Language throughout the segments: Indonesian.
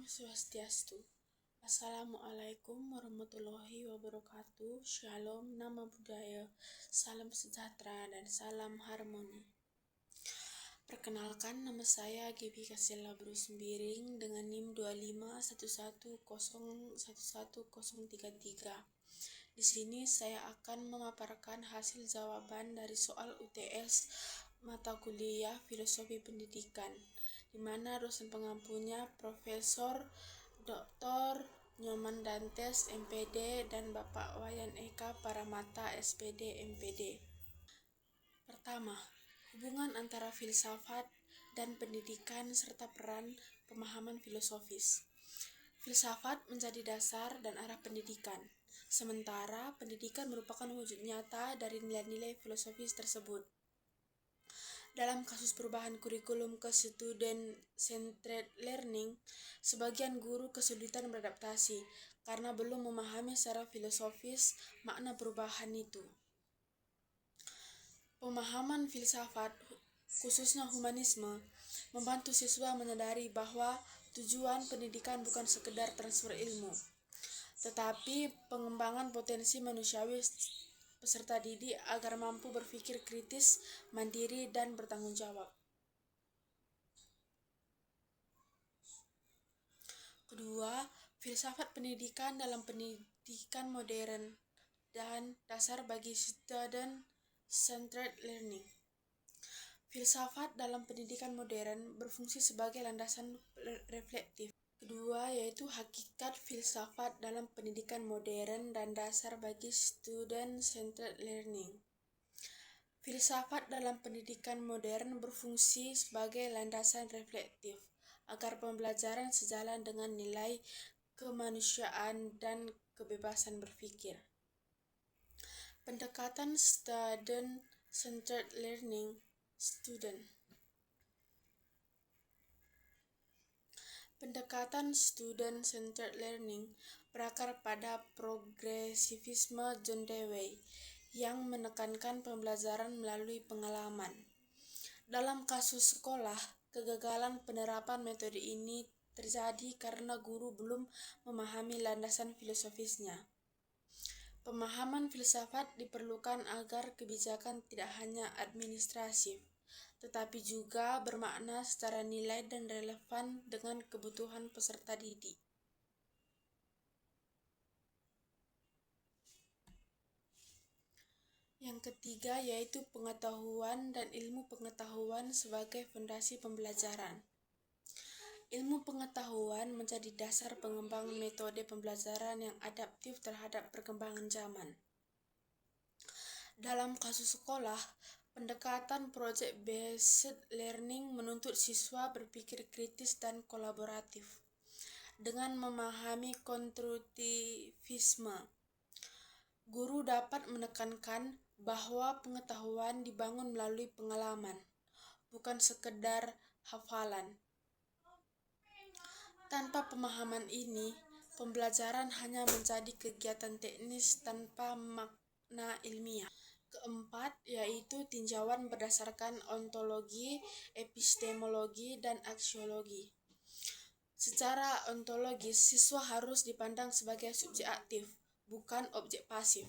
Om Swastiastu. Assalamualaikum warahmatullahi wabarakatuh. Shalom, nama budaya, salam sejahtera dan salam harmoni. Perkenalkan, nama saya Gibi Kasela Bruce Sembiring dengan NIM 2511011033. Di sini saya akan memaparkan hasil jawaban dari soal UTS mata kuliah Filosofi Pendidikan, di mana dosen pengampunya Profesor Dr. Nyoman Dantes, MPD, dan Bapak Wayan Eka Paramata, SPD, MPD. Pertama, hubungan antara filsafat dan pendidikan serta peran pemahaman filosofis. Filsafat menjadi dasar dan arah pendidikan, sementara pendidikan merupakan wujud nyata dari nilai-nilai filosofis tersebut. Dalam kasus perubahan kurikulum ke student-centered learning, sebagian guru kesulitan beradaptasi karena belum memahami secara filosofis makna perubahan itu. Pemahaman filsafat, khususnya humanisme, membantu siswa menyadari bahwa tujuan pendidikan bukan sekedar transfer ilmu, tetapi pengembangan potensi manusiawi peserta didik agar mampu berpikir kritis, mandiri, dan bertanggung jawab. Kedua, filsafat pendidikan dalam pendidikan modern dan dasar bagi student-centered learning. Filsafat dalam pendidikan modern berfungsi sebagai landasan reflektif. Kedua, yaitu hakikat filsafat dalam pendidikan modern dan dasar bagi student-centered learning. Filsafat dalam pendidikan modern berfungsi sebagai landasan reflektif agar pembelajaran sejalan dengan nilai kemanusiaan dan kebebasan berpikir. Pendekatan student-centered learning, Pendekatan student-centered learning berakar pada progresivisme John Dewey yang menekankan pembelajaran melalui pengalaman. Dalam kasus sekolah, kegagalan penerapan metode ini terjadi karena guru belum memahami landasan filosofisnya. Pemahaman filsafat diperlukan agar kebijakan tidak hanya administratif, tetapi juga bermakna secara nilai dan relevan dengan kebutuhan peserta didik. Yang ketiga yaitu pengetahuan dan ilmu pengetahuan sebagai fondasi pembelajaran. Ilmu pengetahuan menjadi dasar pengembangan metode pembelajaran yang adaptif terhadap perkembangan zaman. Dalam kasus sekolah, pendekatan project-based learning menuntut siswa berpikir kritis dan kolaboratif. Dengan memahami konstruktivisme, guru dapat menekankan bahwa pengetahuan dibangun melalui pengalaman, bukan sekedar hafalan. Tanpa pemahaman ini, pembelajaran hanya menjadi kegiatan teknis tanpa makna ilmiah. Keempat, yaitu tinjauan berdasarkan ontologi, epistemologi, dan aksiologi. Secara ontologis, siswa harus dipandang sebagai subjek aktif, bukan objek pasif.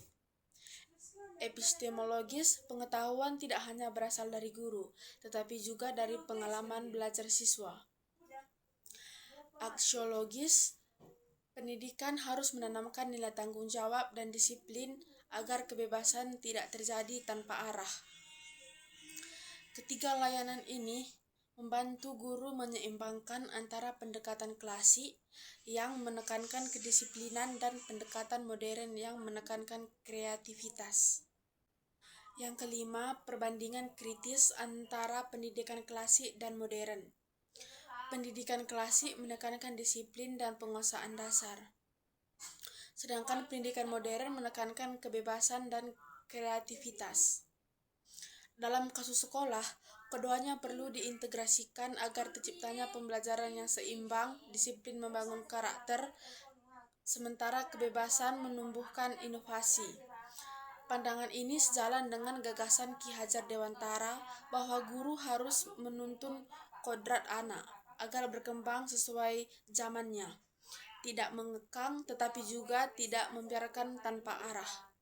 Epistemologis, pengetahuan tidak hanya berasal dari guru, tetapi juga dari pengalaman belajar siswa. Aksiologis, pendidikan harus menanamkan nilai tanggung jawab dan disiplin agar kebebasan tidak terjadi tanpa arah. Ketiga layanan ini membantu guru menyeimbangkan antara pendekatan klasik yang menekankan kedisiplinan dan pendekatan modern yang menekankan kreativitas. Yang kelima, perbandingan kritis antara pendidikan klasik dan modern. Pendidikan klasik menekankan disiplin dan penguasaan dasar, sedangkan pendidikan modern menekankan kebebasan dan kreativitas. Dalam kasus sekolah, keduanya perlu diintegrasikan agar terciptanya pembelajaran yang seimbang. Disiplin membangun karakter, sementara kebebasan menumbuhkan inovasi. Pandangan ini sejalan dengan gagasan Ki Hajar Dewantara bahwa guru harus menuntun kodrat anak agar berkembang sesuai zamannya, tidak mengekang tetapi juga tidak membiarkan tanpa arah.